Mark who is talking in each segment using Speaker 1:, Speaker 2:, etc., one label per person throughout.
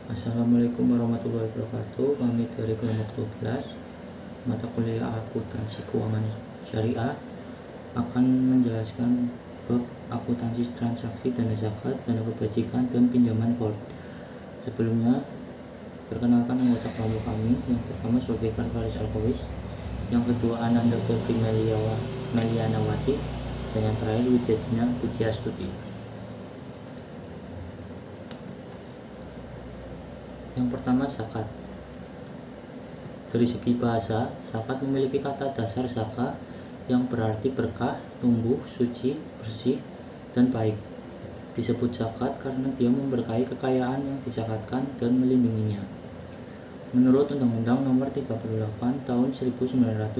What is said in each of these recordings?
Speaker 1: Assalamualaikum warahmatullahi wabarakatuh. Kami dari kelompok 12 mata kuliah akuntansi keuangan syariah akan menjelaskan bab akuntansi transaksi dana zakat, dana kebajikan, dan pinjaman gold. Sebelumnya, perkenalkan anggota kelompok kami. Yang pertama Zulfikar Faris Alkowis, yang kedua Ananda Febri Melianawati, dan yang terakhir Widyadina Budiastuti. Yang pertama, zakat. Dari segi bahasa, zakat memiliki kata dasar zaka yang berarti berkah, tumbuh, suci, bersih, dan baik. Disebut zakat karena dia memberkahi kekayaan yang dizakatkan dan melindunginya. Menurut Undang-Undang Nomor 38 Tahun 1998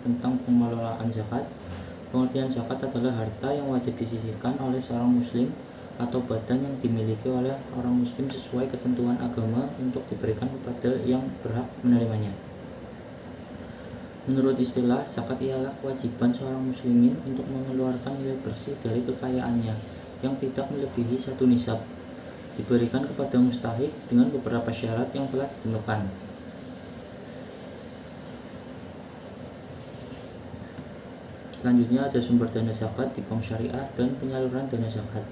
Speaker 1: tentang pengelolaan zakat, pengertian zakat adalah harta yang wajib disisihkan oleh seorang muslim atau badan yang dimiliki oleh orang muslim sesuai ketentuan agama untuk diberikan kepada yang berhak menerimanya. Menurut istilah, zakat ialah kewajiban seorang muslimin untuk mengeluarkan nilai bersih dari kekayaannya yang tidak melebihi 1 nisab, diberikan kepada mustahik dengan beberapa syarat yang telah ditentukan. Selanjutnya ada sumber dana zakat di bank syariah dan penyaluran dana zakat.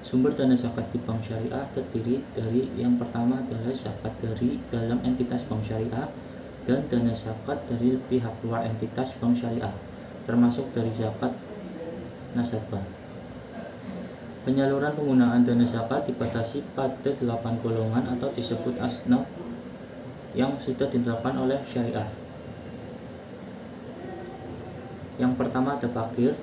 Speaker 1: Sumber dana zakat di bank syariah terdiri dari yang pertama adalah zakat dari dalam entitas bank syariah dan dana zakat dari pihak luar entitas bank syariah, termasuk dari zakat nasabah. Penyaluran penggunaan dana zakat dibatasi pada 8 golongan atau disebut asnaf yang sudah ditetapkan oleh syariah. Yang pertama ada fakir.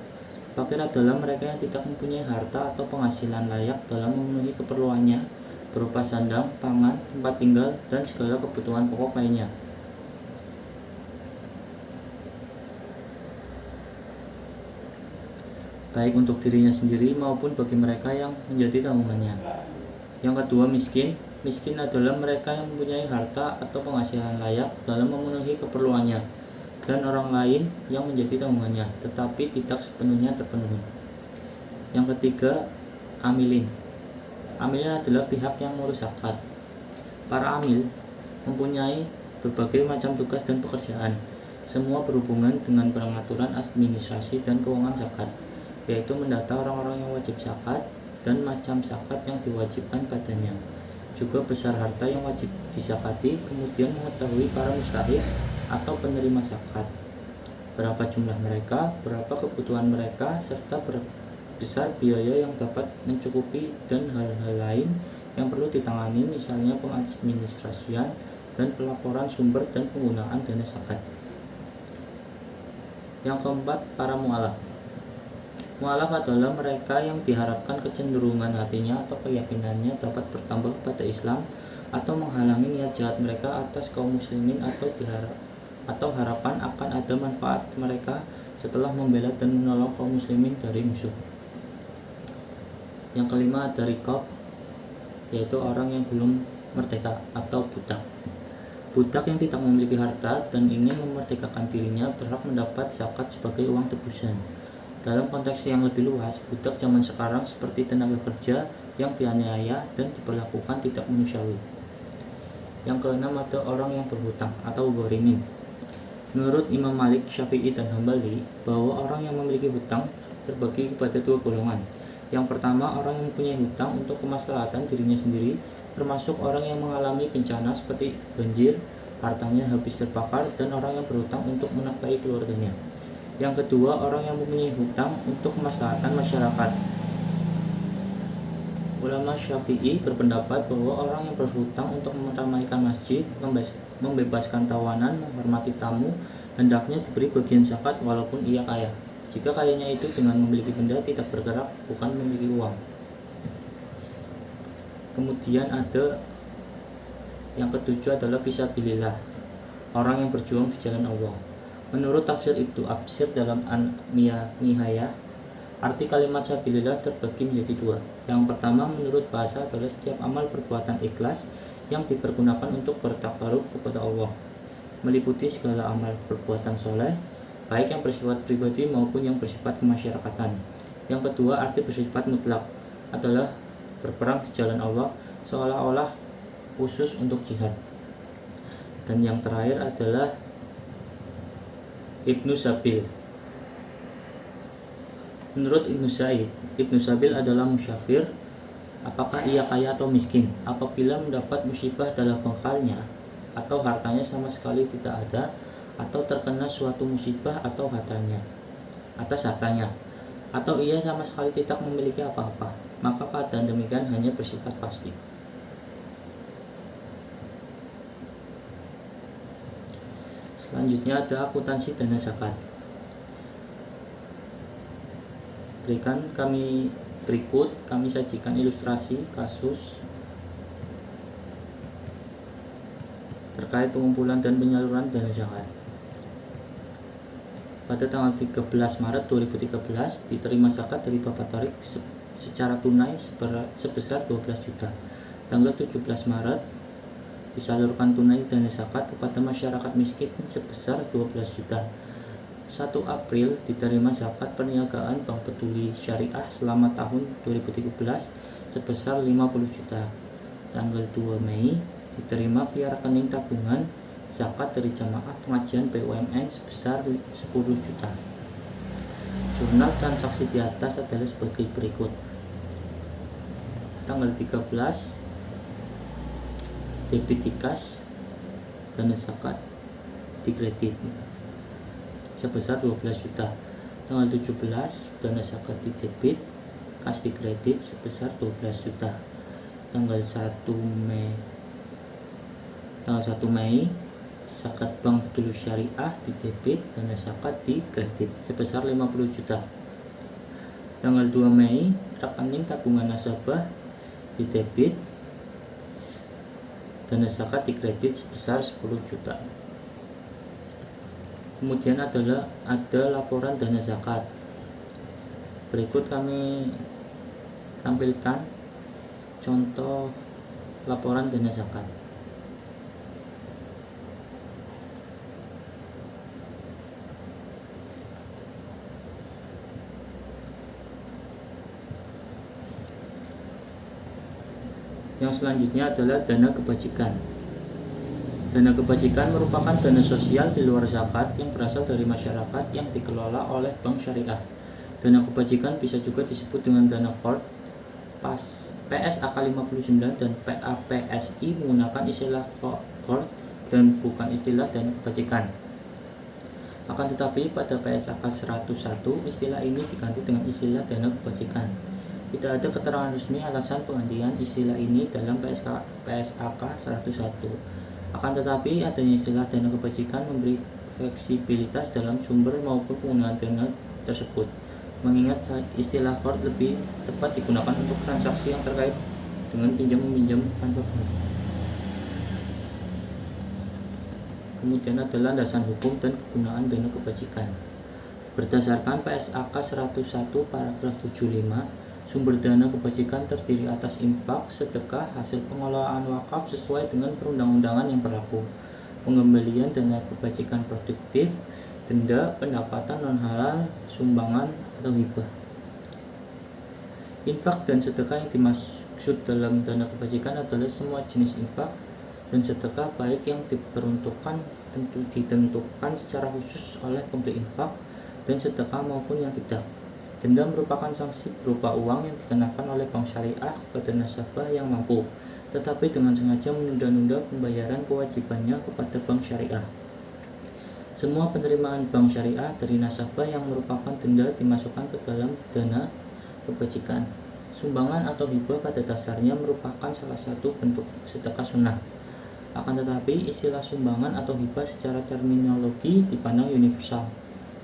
Speaker 1: Fakir adalah mereka yang tidak mempunyai harta atau penghasilan layak dalam memenuhi keperluannya berupa sandang, pangan, tempat tinggal, dan segala kebutuhan pokok lainnya. Baik untuk dirinya sendiri maupun bagi mereka yang menjadi tanggungannya. Yang kedua miskin. Miskin adalah mereka yang mempunyai harta atau penghasilan layak dalam memenuhi keperluannya dan orang lain yang menjadi tanggungannya, tetapi tidak sepenuhnya terpenuhi. Yang ketiga, amilin. Amilin adalah pihak yang mengurus zakat. Para amil mempunyai berbagai macam tugas dan pekerjaan, semua berhubungan dengan pengaturan administrasi dan keuangan zakat, yaitu mendata orang-orang yang wajib zakat dan macam zakat yang diwajibkan padanya, juga besar harta yang wajib dizakati, kemudian mengetahui para mustahik atau penerima zakat, berapa jumlah mereka, berapa kebutuhan mereka, serta besar biaya yang dapat mencukupi dan hal-hal lain yang perlu ditangani, misalnya pengadministrasian dan pelaporan sumber dan penggunaan dana zakat. Yang keempat, para mu'alaf. Mu'alaf adalah mereka yang diharapkan kecenderungan hatinya atau keyakinannya dapat bertambah pada Islam atau menghalangi niat jahat mereka atas kaum muslimin atau harapan akan ada manfaat mereka setelah membela dan menolong kaum muslimin dari musuh. Yang kelima ada riqab, yaitu orang yang belum merdeka atau budak. Budak yang tidak memiliki harta dan ingin memerdekakan dirinya berhak mendapat zakat sebagai uang tebusan. Dalam konteks yang lebih luas, budak zaman sekarang seperti tenaga kerja yang dianiaya dan diperlakukan tidak manusiawi. Yang keenam ada orang yang berhutang atau ghorimin. Menurut Imam Malik, Syafi'i, dan Hambali, bahwa orang yang memiliki hutang terbagi kepada 2 golongan. Yang pertama, orang yang mempunyai hutang untuk kemaslahatan dirinya sendiri, termasuk orang yang mengalami bencana seperti banjir, hartanya habis terbakar, dan orang yang berhutang untuk menafkahi keluarganya. Yang kedua, orang yang mempunyai hutang untuk kemaslahatan masyarakat. Ulama Syafi'i berpendapat bahwa orang yang berhutang untuk meramaikan masjid, membebaskan tawanan, menghormati tamu, hendaknya diberi bagian zakat walaupun ia kaya, jika kayanya itu dengan memiliki benda tidak bergerak, bukan memiliki uang. Kemudian ada yang ketujuh adalah fisabilillah, orang yang berjuang di jalan Allah. Menurut tafsir Ibnu Absir dalam An-Nihayah, arti kalimat sabilillah terbagi menjadi 2. Yang pertama menurut bahasa adalah setiap amal perbuatan ikhlas yang dipergunakan untuk bertakarub kepada Allah, meliputi segala amal perbuatan soleh, baik yang bersifat pribadi maupun yang bersifat kemasyarakatan. Yang kedua, arti bersifat mutlak adalah berperang di jalan Allah seolah-olah khusus untuk jihad. Dan yang terakhir adalah Ibnu Sabil. Menurut Ibnu Said, Ibnu Sabil adalah musyafir. Apakah ia kaya atau miskin? Apabila mendapat musibah dalam bekalnya atau hartanya sama sekali tidak ada, atau terkena suatu musibah atau atas hartanya, atau ia sama sekali tidak memiliki apa-apa, maka keadaan demikian hanya bersifat pasti. Selanjutnya ada akuntansi dana zakat. Berikut kami sajikan ilustrasi kasus terkait pengumpulan dan penyaluran dana zakat. Pada tanggal 13 Maret 2013 diterima zakat dari Bapak Tarik secara tunai sebesar 12 juta. Tanggal 17 Maret disalurkan tunai dana zakat kepada masyarakat miskin sebesar 12 juta. 1 April diterima zakat perniagaan Bank Peduli Syariah selama tahun 2013 sebesar 50 juta. Tanggal 2 Mei diterima via rekening tabungan zakat dari jamaah pengajian BUMN sebesar 10 juta. Jurnal transaksi di atas adalah sebagai berikut. Tanggal 13 debit dikas dana zakat dikredit sebesar 12 juta. Tanggal 17 dana zakat di debit, kas di kredit sebesar 12 juta. Tanggal 1 Mei zakat Bank Peduli Syariah di debit, dana zakat di kredit sebesar 50 juta. Tanggal 2 Mei rekening tabungan nasabah di debit, dana zakat di kredit sebesar 10 juta. Kemudian ada laporan dana zakat. Berikut kami tampilkan contoh laporan dana zakat. Yang selanjutnya adalah dana kebajikan. Dana kebajikan merupakan dana sosial di luar zakat yang berasal dari masyarakat yang dikelola oleh bank syariah. Dana kebajikan bisa juga disebut dengan dana Qard. PSAK 59 dan PAPSI menggunakan istilah Qard dan bukan istilah dana kebajikan. Akan tetapi pada PSAK 101 istilah ini diganti dengan istilah dana kebajikan. Tidak ada keterangan resmi alasan penggantian istilah ini dalam PSAK 101. Akan tetapi adanya istilah dana kebajikan memberi fleksibilitas dalam sumber maupun penggunaan dana tersebut, mengingat istilah Qard lebih tepat digunakan untuk transaksi yang terkait dengan pinjam-meminjam tanpa bunga. Kemudian adalah landasan hukum dan kegunaan dana kebajikan. Berdasarkan PSAK 101 paragraf 75, sumber dana kebajikan terdiri atas infak, sedekah, hasil pengelolaan wakaf sesuai dengan perundang-undangan yang berlaku, pengembalian dana kebajikan produktif, denda, pendapatan non-halal, sumbangan, atau hibah. Infak dan sedekah yang dimaksud dalam dana kebajikan adalah semua jenis infak dan sedekah baik yang ditentukan secara khusus oleh pemberi infak dan sedekah maupun yang tidak. Denda merupakan sanksi berupa uang yang dikenakan oleh bank syariah kepada nasabah yang mampu, tetapi dengan sengaja menunda-nunda pembayaran kewajibannya kepada bank syariah. Semua penerimaan bank syariah dari nasabah yang merupakan denda dimasukkan ke dalam dana kebajikan. Sumbangan atau hibah pada dasarnya merupakan salah satu bentuk sedekah sunnah. Akan tetapi istilah sumbangan atau hibah secara terminologi dipandang universal,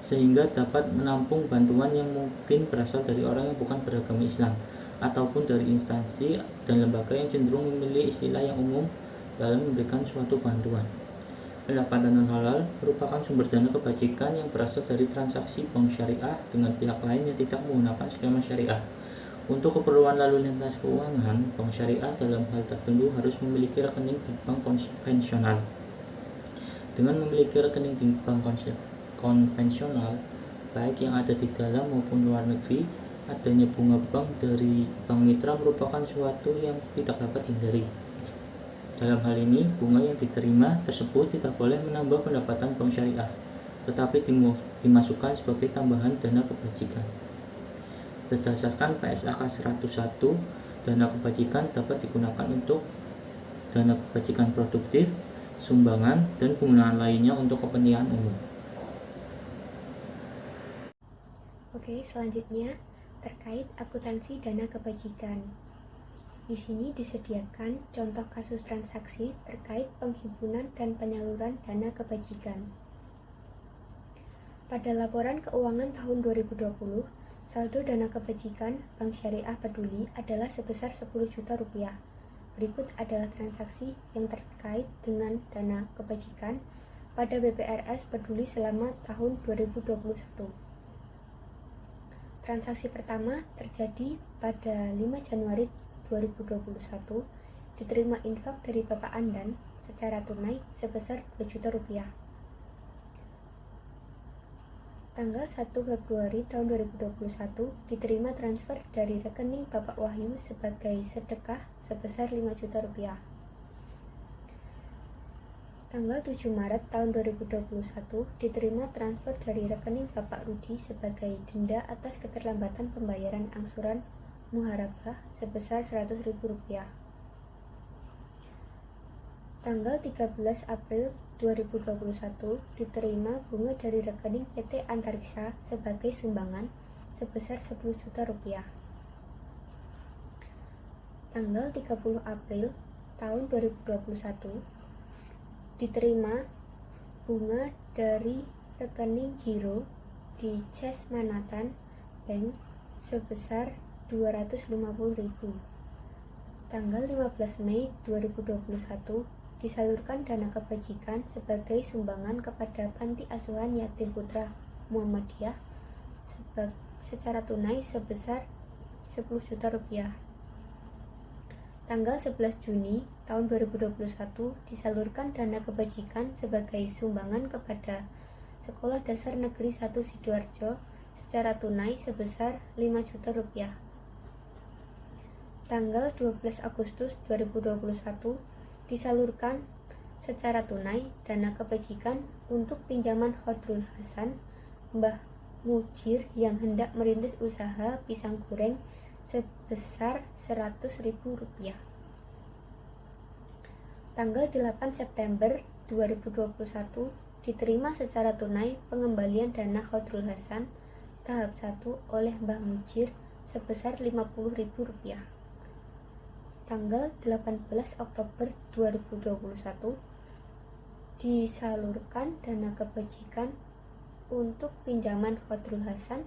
Speaker 1: sehingga dapat menampung bantuan yang mungkin berasal dari orang yang bukan beragama Islam ataupun dari instansi dan lembaga yang cenderung memilih istilah yang umum dalam memberikan suatu bantuan. Pendapatan non-halal merupakan sumber dana kebajikan yang berasal dari transaksi bank syariah dengan pihak lain yang tidak menggunakan skema syariah. Untuk keperluan lalu lintas keuangan, bank syariah dalam hal tertentu harus memiliki rekening di bank konvensional. Dengan memiliki rekening di bank konvensional, baik yang ada di dalam maupun luar negeri, adanya bunga bank dari bank mitra merupakan suatu yang tidak dapat dihindari. Dalam hal ini, bunga yang diterima tersebut tidak boleh menambah pendapatan bank syariah, tetapi dimasukkan sebagai tambahan dana kebajikan. Berdasarkan PSAK 101, dana kebajikan dapat digunakan untuk dana kebajikan produktif, sumbangan, dan penggunaan lainnya untuk kepentingan umum.
Speaker 2: Oke, selanjutnya terkait akuntansi dana kebajikan. Di sini disediakan contoh kasus transaksi terkait penghimpunan dan penyaluran dana kebajikan. Pada laporan keuangan tahun 2020, saldo dana kebajikan Bank Syariah Peduli adalah sebesar 10 juta rupiah. Berikut adalah transaksi yang terkait dengan dana kebajikan pada BPRS Peduli selama tahun 2021. Transaksi pertama terjadi pada 5 Januari 2021, diterima infak dari Bapak Andan secara tunai sebesar 2 juta rupiah. Tanggal 1 Februari tahun 2021, diterima transfer dari rekening Bapak Wahyu sebagai sedekah sebesar 5 juta rupiah. Tanggal 7 Maret tahun 2021, diterima transfer dari rekening Bapak Rudi sebagai denda atas keterlambatan pembayaran angsuran muharabah sebesar Rp100.000. Tanggal 13 April 2021, diterima bunga dari rekening PT Antariksa sebagai sumbangan sebesar 10 juta rupiah. Tanggal 30 April tahun 2021, diterima bunga dari rekening giro di Chase Manhattan Bank sebesar 250.000. Tanggal 15 Mei 2021, disalurkan dana kebajikan sebagai sumbangan kepada Panti Asuhan Yatim Putra Muhammadiyah secara tunai sebesar 10 juta rupiah. Tanggal 11 Juni tahun 2021, disalurkan dana kebajikan sebagai sumbangan kepada Sekolah Dasar Negeri 1 Sidoarjo secara tunai sebesar 5 juta rupiah. Tanggal 12 Agustus 2021, disalurkan secara tunai dana kebajikan untuk pinjaman Khodrul Hasan Mbah Mujir yang hendak merintis usaha pisang goreng sebesar Rp100.000. Tanggal 8 September 2021, diterima secara tunai pengembalian dana Khodrul Hasan tahap 1 oleh Mbah Mujir sebesar Rp50.000. Tanggal 18 Oktober 2021, disalurkan dana kebajikan untuk pinjaman Khodrul Hasan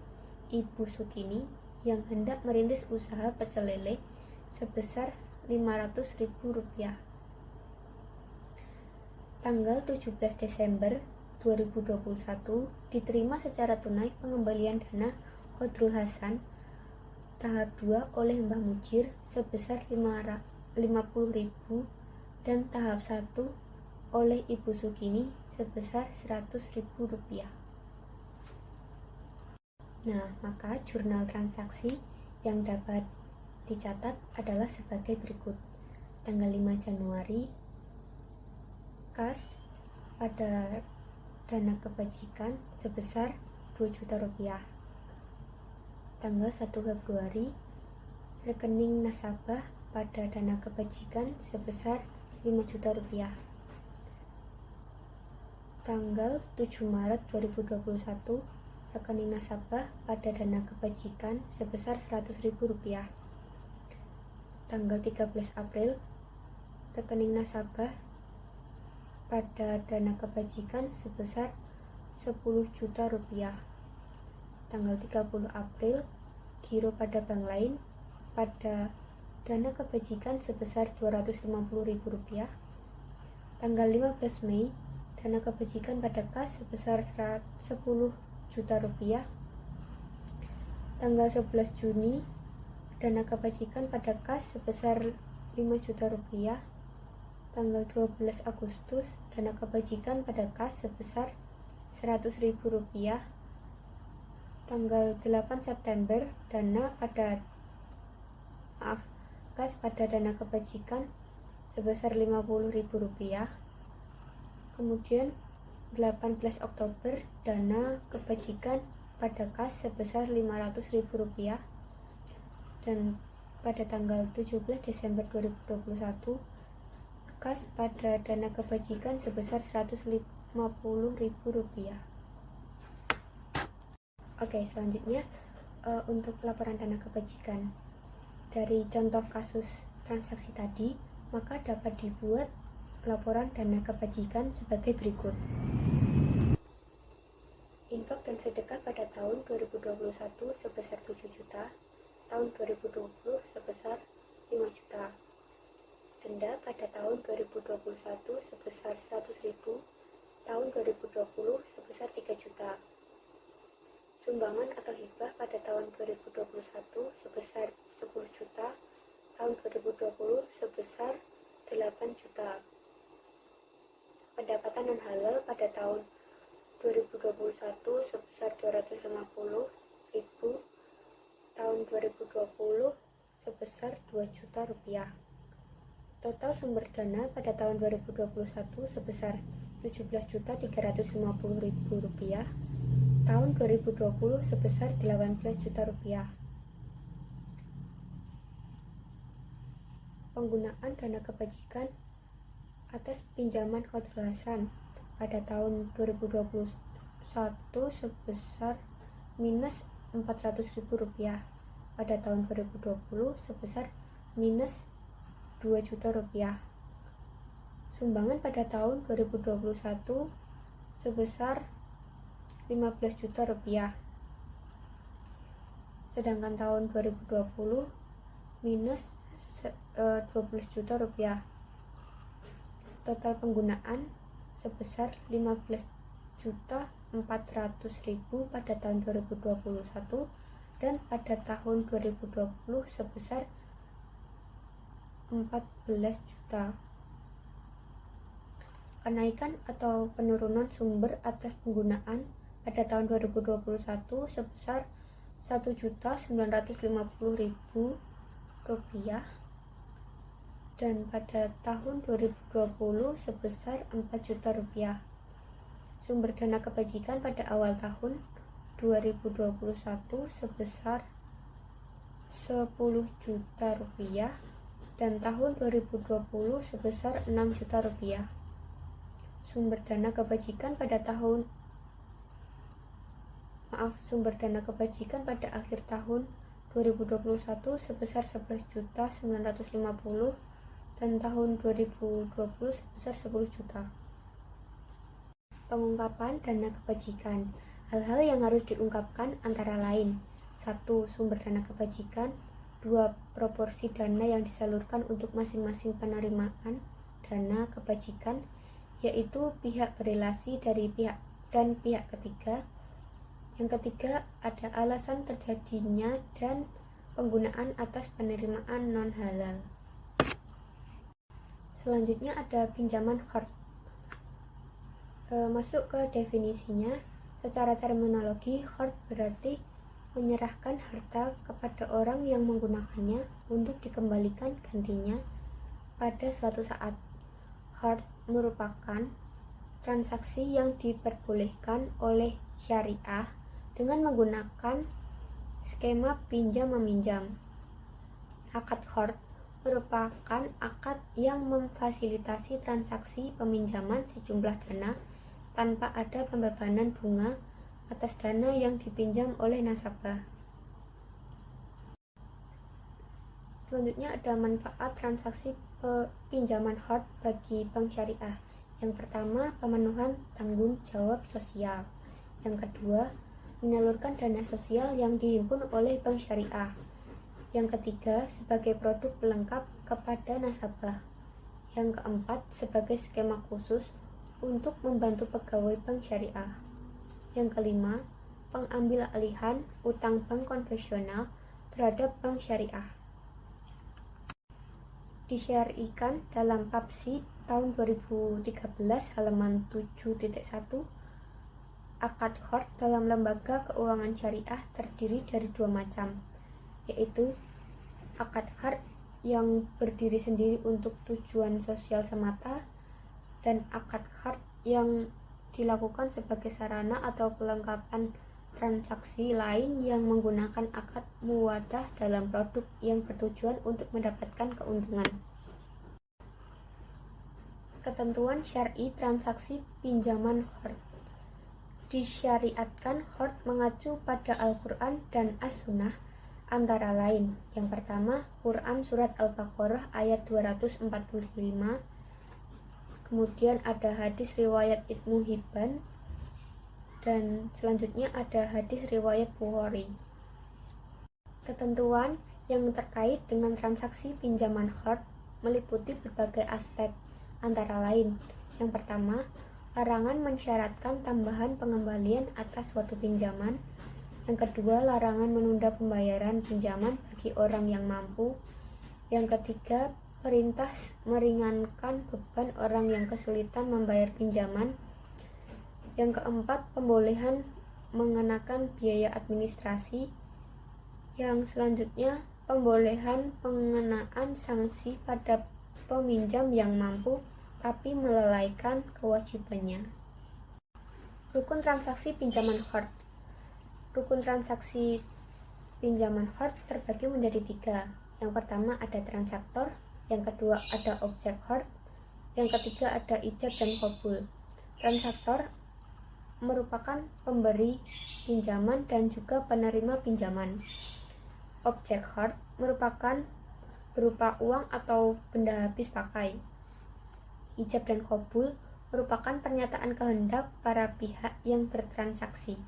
Speaker 2: Ibu Sukini yang hendak merintis usaha pecel lele sebesar Rp500.000. Tanggal 17 Desember 2021, diterima secara tunai pengembalian dana Khodrul Hasan tahap 2 oleh Mbah Mujir sebesar Rp50.000 dan tahap 1 oleh Ibu Sukini sebesar Rp100.000. Nah, maka jurnal transaksi yang dapat dicatat adalah sebagai berikut. Tanggal 5 Januari, kas pada dana kebajikan sebesar 2 juta rupiah. Tanggal 1 Februari, rekening nasabah pada dana kebajikan sebesar 5 juta rupiah. Tanggal 7 Maret 2021, rekening nasabah pada dana kebajikan sebesar Rp100.000. Tanggal 13 April, rekening nasabah pada dana kebajikan sebesar 10 juta rupiah. Tanggal 30 April, giro pada bank lain pada dana kebajikan sebesar Rp250.000. Tanggal 15 Mei, dana kebajikan pada kas sebesar 10 juta rupiah. Tanggal 11 Juni, dana kebajikan pada kas sebesar 5 juta rupiah. Tanggal 12 Agustus, dana kebajikan pada kas sebesar Rp100.000. tanggal 8 September kas pada dana kebajikan sebesar Rp50.000. Kemudian 18 Oktober dana kebajikan pada kas sebesar Rp500.000, dan pada tanggal 17 Desember 2021 kas pada dana kebajikan sebesar Rp150.000. Oke, selanjutnya untuk laporan dana kebajikan. Dari contoh kasus transaksi tadi, maka dapat dibuat laporan dana kebajikan sebagai berikut. Infak dan sedekah pada tahun 2021 sebesar 7 juta, tahun 2020 sebesar 5 juta. Denda pada tahun 2021 sebesar 100.000, tahun 2020 sebesar 3 juta. Sumbangan atau hibah pada tahun 2021 sebesar 10 juta, tahun 2020 sebesar 8 juta. Pendapatan non halal pada tahun 2021 sebesar 250.000, tahun 2020 sebesar 2 juta rupiah. Total sumber dana pada tahun 2021 sebesar 17.350.000 rupiah, tahun 2020 sebesar 18 juta rupiah. Penggunaan dana kebajikan atas pinjaman Khairul Hasan pada tahun 2021 sebesar minus Rp400.000, pada tahun 2020 sebesar minus 2 juta rupiah. Sumbangan pada tahun 2021 sebesar 15 juta rupiah, sedangkan tahun 2020 minus 12 juta rupiah. Total penggunaan sebesar 15.400.000 pada tahun 2021, dan pada tahun 2020 sebesar 14 juta. Kenaikan atau penurunan sumber atas penggunaan pada tahun 2021 sebesar Rp1.950.000, dan pada tahun 2020 sebesar 4 juta rupiah. Sumber dana kebajikan pada awal tahun 2021 sebesar 10 juta rupiah, dan tahun 2020 sebesar 6 juta rupiah. Sumber dana kebajikan pada akhir tahun 2021 sebesar 11.950, dan tahun 2020 sebesar 10 juta. Pengungkapan dana kebajikan. Hal-hal yang harus diungkapkan antara lain: 1. Sumber dana kebajikan. 2. Proporsi dana yang disalurkan untuk masing-masing penerimaan dana kebajikan, yaitu pihak berelasi dari pihak ketiga. Yang ketiga, ada alasan terjadinya dan penggunaan atas penerimaan non-halal. Selanjutnya ada pinjaman qard. Masuk ke definisinya. Secara terminologi, qard berarti menyerahkan harta kepada orang yang menggunakannya untuk dikembalikan gantinya pada suatu saat. Qard merupakan transaksi yang diperbolehkan oleh syariah dengan menggunakan skema pinjam-meminjam. Akad qard merupakan akad yang memfasilitasi transaksi peminjaman sejumlah dana tanpa ada pembebanan bunga atas dana yang dipinjam oleh nasabah. Selanjutnya ada manfaat transaksi pinjaman qard bagi bank syariah. Yang pertama, pemenuhan tanggung jawab sosial. Yang kedua, menyalurkan dana sosial yang dihimpun oleh bank syariah. Yang ketiga, sebagai produk pelengkap kepada nasabah. Yang keempat, sebagai skema khusus untuk membantu pegawai bank syariah. Yang kelima, pengambil alihan utang bank konvensional terhadap bank syariah. Disyariahkan dalam PAPSI tahun 2013 halaman 7.1, akad qard dalam lembaga keuangan syariah terdiri dari dua macam, yaitu akad qard yang berdiri sendiri untuk tujuan sosial semata dan akad qard yang dilakukan sebagai sarana atau kelengkapan transaksi lain yang menggunakan akad muwadah dalam produk yang bertujuan untuk mendapatkan keuntungan. Ketentuan syar'i transaksi pinjaman qard. Disyariatkan qard mengacu pada Al-Quran dan As-Sunnah antara lain. Yang pertama, Quran Surat Al-Baqarah ayat 245. Kemudian ada hadis riwayat Ibnu Hibban. Dan selanjutnya ada hadis riwayat Bukhari. Ketentuan yang terkait dengan transaksi pinjaman qard meliputi berbagai aspek, antara lain, yang pertama, larangan mensyaratkan tambahan pengembalian atas suatu pinjaman. Yang kedua, larangan menunda pembayaran pinjaman bagi orang yang mampu. Yang ketiga, perintah meringankan beban orang yang kesulitan membayar pinjaman. Yang keempat, pembolehan mengenakan biaya administrasi. Yang selanjutnya, pembolehan pengenaan sanksi pada peminjam yang mampu tapi melalaikan kewajibannya. Rukun transaksi pinjaman qard. Rukun transaksi pinjaman qard terbagi menjadi 3. Yang pertama ada transaktor, yang kedua ada objek qard, yang ketiga ada ijab dan qabul. Transaktor merupakan pemberi pinjaman dan juga penerima pinjaman. Objek qard merupakan berupa uang atau benda habis pakai. Ijab dan qabul merupakan pernyataan kehendak para pihak yang bertransaksi.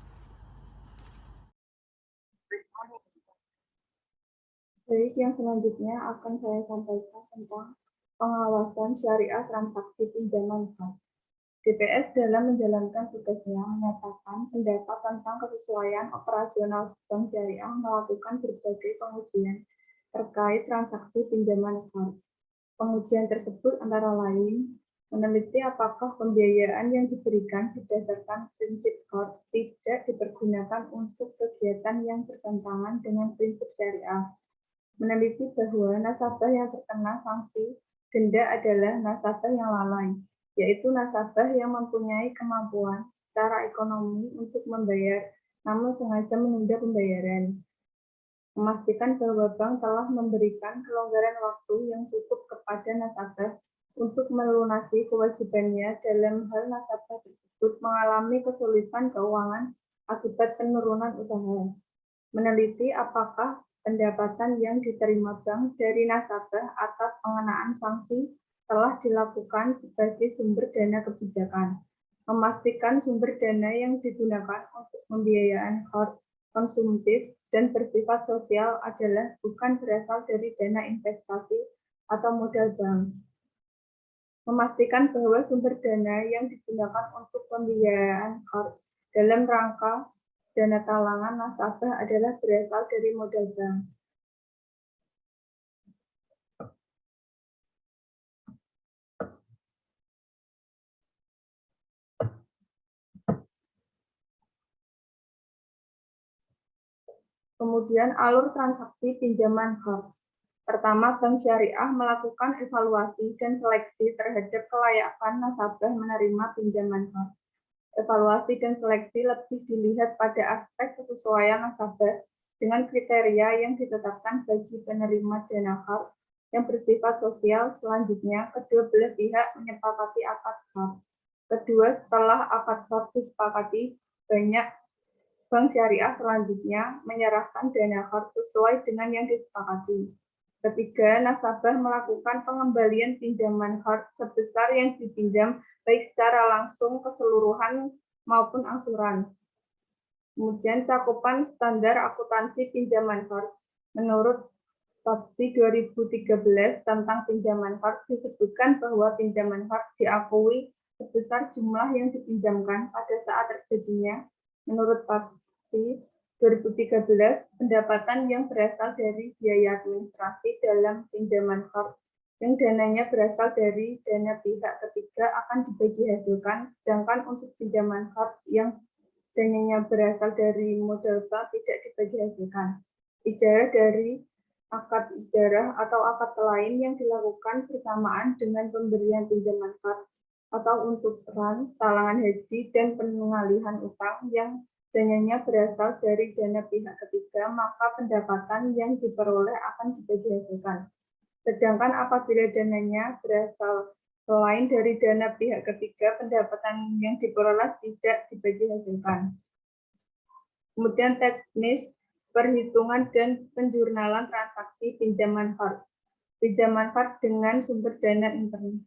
Speaker 3: Baik, yang selanjutnya akan saya sampaikan tentang pengawasan syariah transaksi pinjaman qard. DPS dalam menjalankan tugasnya menyatakan pendapat tentang kesesuaian operasional bank syariah melakukan berbagai pengujian terkait transaksi pinjaman qard. Pengujian tersebut antara lain meneliti apakah pembiayaan yang diberikan berdasarkan prinsip qard tidak dipergunakan untuk kegiatan yang bertentangan dengan prinsip syariah. Meneliti bahwa nasabah yang terkena sanksi denda adalah nasabah yang lalai, yaitu nasabah yang mempunyai kemampuan secara ekonomi untuk membayar namun sengaja menunda pembayaran. Memastikan bahwa bank telah memberikan kelonggaran waktu yang cukup kepada nasabah untuk melunasi kewajibannya dalam hal nasabah tersebut mengalami kesulitan keuangan akibat penurunan usaha. Meneliti apakah pendapatan yang diterima bank dari nasabah atas pengenaan sanksi telah dilakukan sebagai sumber dana kebijakan. Memastikan sumber dana yang digunakan untuk pembiayaan qard konsumtif dan bersifat sosial adalah bukan berasal dari dana investasi atau modal bank. Memastikan bahwa sumber dana yang digunakan untuk pembiayaan qard dalam rangka dana talangan nasabah adalah berasal dari modal bank. Kemudian alur transaksi pinjaman qard. Pertama, bank syariah melakukan evaluasi dan seleksi terhadap kelayakan nasabah menerima pinjaman qard. Evaluasi dan seleksi lebih dilihat pada aspek kesesuaian nasabah dengan kriteria yang ditetapkan bagi penerima dana qard yang bersifat sosial. Selanjutnya, kedua belah pihak menyepakati akad qard. Kedua, setelah akad qard disepakati, bank syariah selanjutnya menyerahkan dana qard sesuai dengan yang disepakati. Ketiga, nasabah melakukan pengembalian pinjaman qard sebesar yang dipinjam baik secara langsung keseluruhan maupun angsuran. Kemudian cakupan standar akuntansi pinjaman qard. Menurut Papsi 2013 tentang pinjaman qard disebutkan bahwa pinjaman qard diakui sebesar jumlah yang dipinjamkan pada saat terjadinya. Menurut Papsi 2013, pendapatan yang berasal dari biaya administrasi dalam pinjaman qard yang dananya berasal dari dana pihak ketiga akan dibagi hasilkan, sedangkan untuk pinjaman qard yang dananya berasal dari modal bank tidak dibagi hasilkan. Ijarah dari akad ijarah atau akad lain yang dilakukan bersamaan dengan pemberian pinjaman hard atau untuk run, talangan haji, dan pengalihan utang yang dananya berasal dari dana pihak ketiga, maka pendapatan yang diperoleh akan dibagi hasilkan. Sedangkan apabila dananya berasal selain dari dana pihak ketiga, pendapatan yang diperoleh tidak dibagi hasilkan. Kemudian teknis perhitungan dan penjurnalan transaksi pinjaman hard. Pinjaman hard dengan sumber dana intern.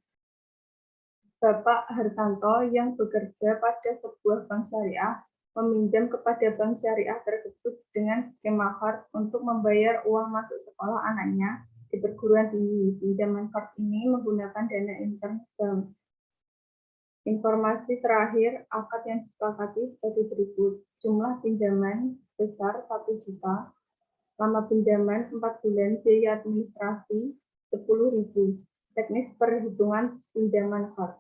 Speaker 3: Bapak Hartanto yang bekerja pada sebuah bank syariah meminjam kepada bank syariah tersebut dengan skema hard untuk membayar uang masuk sekolah anaknya di perguruan tinggi. Pinjaman hard ini menggunakan dana intern bank. Informasi terakhir, akad yang disepakati sebagai berikut. Jumlah pinjaman sebesar 1 juta, lama pinjaman 4 bulan, biaya administrasi 10.000. Teknis perhitungan pinjaman hard.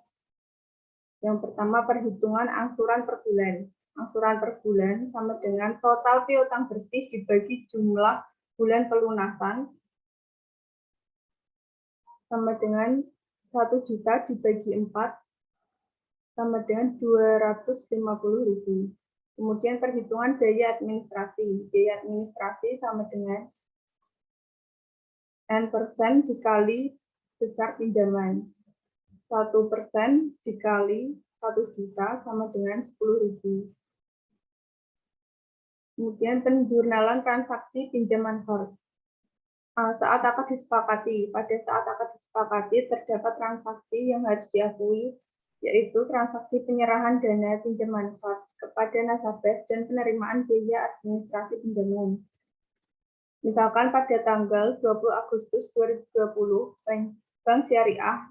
Speaker 3: Yang pertama, perhitungan angsuran per bulan. Angsuran per bulan sama dengan total piutang bersih dibagi jumlah bulan pelunasan sama dengan 1 juta dibagi 4 sama dengan 250.000. Kemudian perhitungan biaya administrasi. Biaya administrasi sama dengan N% dikali besar pinjaman. 1% dikali 1 juta sama dengan 10.000. Kemudian penjurnalan transaksi pinjaman hard. Saat akad disepakati. Pada saat akad disepakati terdapat transaksi yang harus diakui, yaitu transaksi penyerahan dana pinjaman hard kepada nasabah dan penerimaan biaya administrasi pinjaman. Misalkan pada tanggal 20 Agustus 2020, Bank Syariah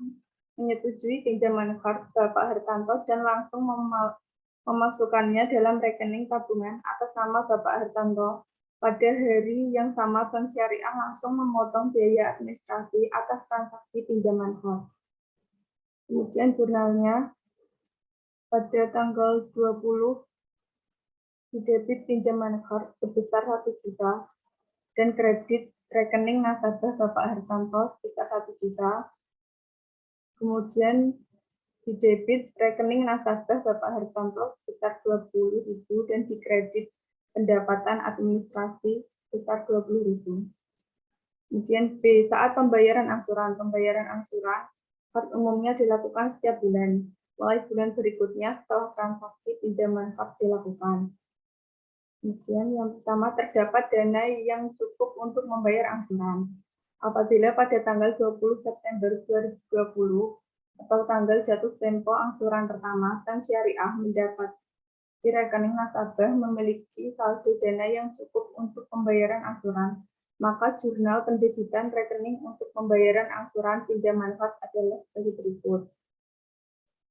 Speaker 3: menyetujui pinjaman hard Bapak Hartanto dan langsung memasukkannya dalam rekening tabungan atas nama Bapak Hartanto. Pada hari yang sama, Bank Syariah langsung memotong biaya administrasi atas transaksi pinjaman hard. Kemudian jurnalnya pada tanggal 20 didebit pinjaman hard sebesar 1 juta dan kredit rekening nasabah Bapak Hartanto sebesar 1 juta. Kemudian didebit rekening nasabah Bapak Hartanto sebesar 20.000 dan dikredit pendapatan administrasi sebesar 20.000. Kemudian B, saat pembayaran angsuran. Pembayaran angsuran hard umumnya dilakukan setiap bulan, mulai bulan berikutnya setelah transaksi pinjaman hard dilakukan. Kemudian yang pertama, terdapat dana yang cukup untuk membayar angsuran. Apabila pada tanggal 20 September 2020 atau tanggal jatuh tempo angsuran pertama, Bank Syariah mendapat di rekening nasabah memiliki saldo dana yang cukup untuk pembayaran angsuran, maka jurnal pendebitan rekening untuk pembayaran angsuran pinjaman hard adalah sebagai berikut.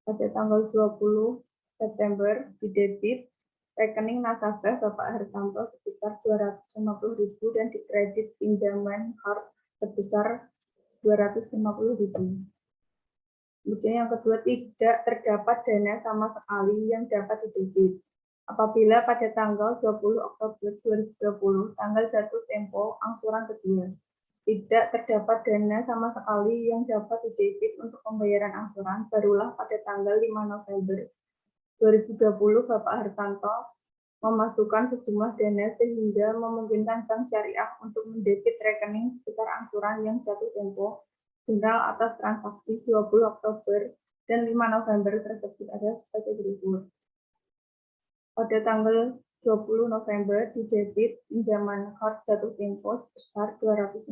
Speaker 3: Pada tanggal 20 September didebit rekening nasabah Bapak Hartanto sebesar 250.000 dan dikredit pinjaman hard sebesar 250.000. Kemudian yang kedua, tidak terdapat dana sama sekali yang dapat didebit. Apabila pada tanggal 20 Oktober 2020, tanggal jatuh tempo angsuran kedua, tidak terdapat dana sama sekali yang dapat didebit untuk pembayaran angsuran, barulah pada tanggal 5 November 2020 Bapak Hartanto memasukkan sejumlah dana sehingga memungkinkan Bank Syariah untuk mendebit rekening sebesar angsuran yang jatuh tempo jurnal atas transaksi 20 Oktober dan 5 November tersebut ada sebagai berikut. Pada tanggal 20 November didebit pinjaman hard jatuh tempo sebesar 250.000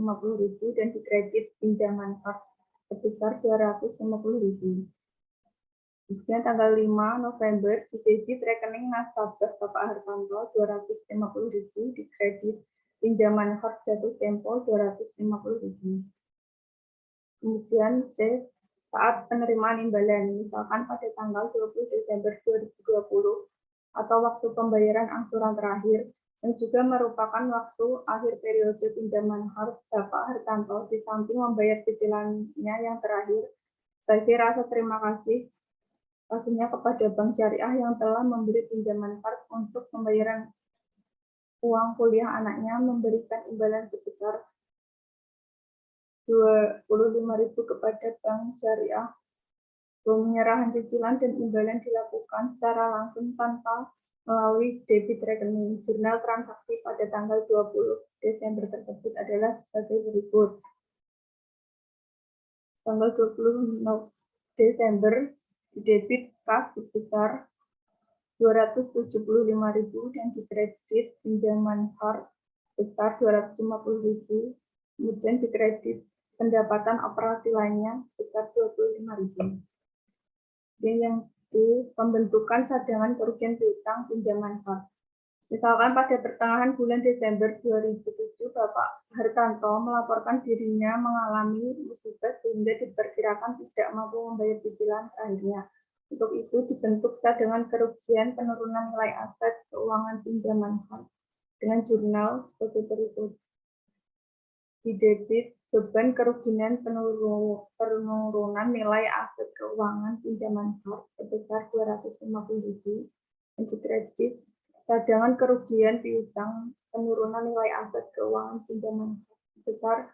Speaker 3: dan dikredit pinjaman hard sebesar 250.000. Kemudian tanggal 5 November didebit rekening nasabah Bapak Hartanto 250.000, dikredit pinjaman hard jatuh tempo 250.000. Kemudian C, saat penerimaan imbalan, misalkan pada tanggal 20 Desember 2020 atau waktu pembayaran angsuran terakhir, yang juga merupakan waktu akhir periode pinjaman hard Bapak Hartanto di samping membayar cicilannya yang terakhir, sebagai rasa terima kasih pastinya kepada bank syariah yang telah memberi pinjaman hard untuk pembayaran uang kuliah anaknya, memberikan imbalan sebesar 25.000 kepada bank syariah. Penyerahan cicilan dan imbalan dilakukan secara langsung tanpa melalui debit rekening. Jurnal transaksi pada tanggal 20 Desember tersebut adalah sebagai berikut. Tanggal 20 Desember didebit kas sebesar 275.000 dan dikredit pinjaman hard sebesar 250.000, kemudian dikredit pendapatan operasi lainnya sebesar 25.000. Dan yang itu pembentukan cadangan kerugian piutang pinjaman hard. Misalkan pada pertengahan bulan Desember 2007, Bapak Hartanto melaporkan dirinya mengalami musibah sehingga diperkirakan tidak mampu membayar cicilan terakhirnya. Untuk itu dibentuk cadangan kerugian penurunan nilai aset keuangan pinjaman hard dengan jurnal sebagai berikut. Didebit beban kerugian penurunan nilai aset keuangan pinjaman hard sebesar 250.000 dan dikredit cadangan kerugian piutang penurunan nilai aset keuangan pinjaman hard sebesar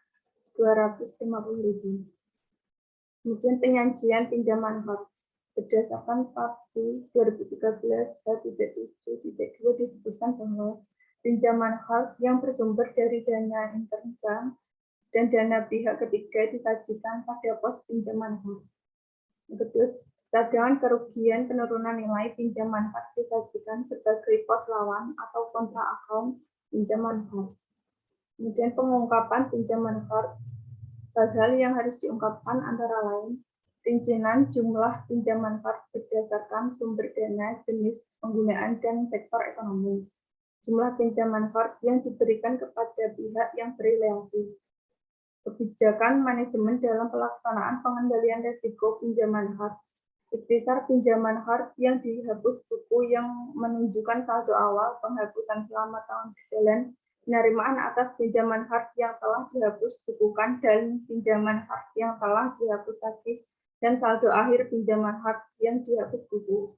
Speaker 3: 250.000. Kemudian penyajian pinjaman hard berdasarkan Perpu 2013/7.2 disebutkan bahwa pinjaman hard yang bersumber dari dana interbank dan dana pihak ketiga disajikan pada pos pinjaman hard. Kedua, cadangan kerugian penurunan nilai pinjaman hard disajikan sebagai pos lawan atau kontra account pinjaman hard. Kemudian pengungkapan pinjaman hard, hal-hal yang harus diungkapkan antara lain rincian jumlah pinjaman hard berdasarkan sumber dana, jenis penggunaan, dan sektor ekonomi. Jumlah pinjaman hard yang diberikan kepada pihak yang berrelasi. Kebijakan manajemen dalam pelaksanaan pengendalian risiko pinjaman hard. Sebesar pinjaman hard yang dihapus buku yang menunjukkan saldo awal, penghapusan selama tahun berjalan, penerimaan atas pinjaman hard yang telah dihapus bukukan, dan pinjaman hard yang telah dihapus lagi, dan saldo akhir pinjaman hard yang dihapus buku.